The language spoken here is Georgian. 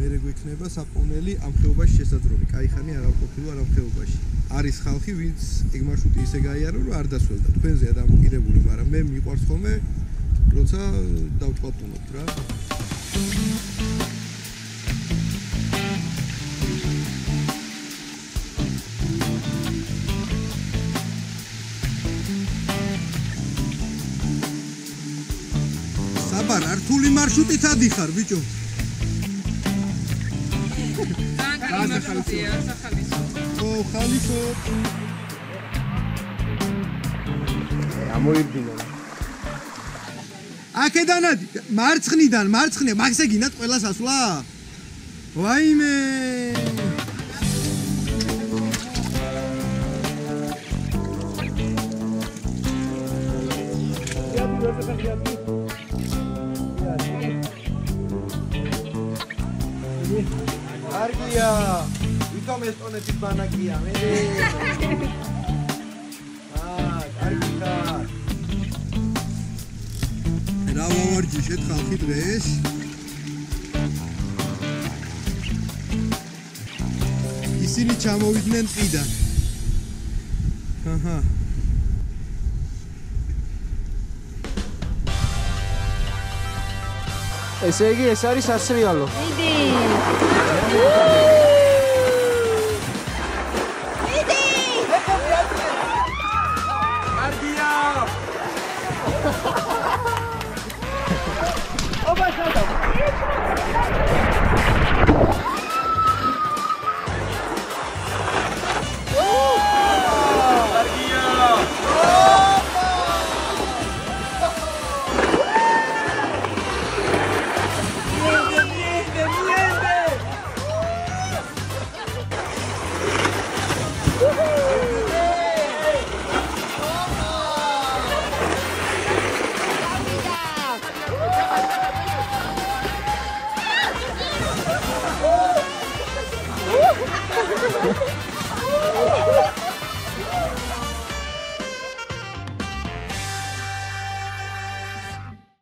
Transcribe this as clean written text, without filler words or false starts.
მერე გვექნება საფონელი ამ ხეობაში შესაძლებელი. კაი ხანი არ ყოფილა ამ ხეობაში. არის ხალხი, ვინც ეგ მარშრუტი ისე გაიარო, რომ არ დასველდა. თქვენზეა დამოკიდებული, მაგრამ მე მიყვარს ხოლმე, როცა დავთვალთუნოთ რა. საბარ, რთული მარშრუტით ადიხარ, ბიჭო. ხალისო. ამოიდგინე. აქედან მარცხნიდან, მაგზე გინდათ ყველა სასვლა? ვაიმე! კარგია. ვითომ ეს ტონების ბანაკია მე. კარგია. რა ვავარჯიშეთ ხალხი დღეს? ისინი ჩამოვიდნენ ტყიდან. აჰა. ესე იგი ეს არის სასრიალო. დიდი.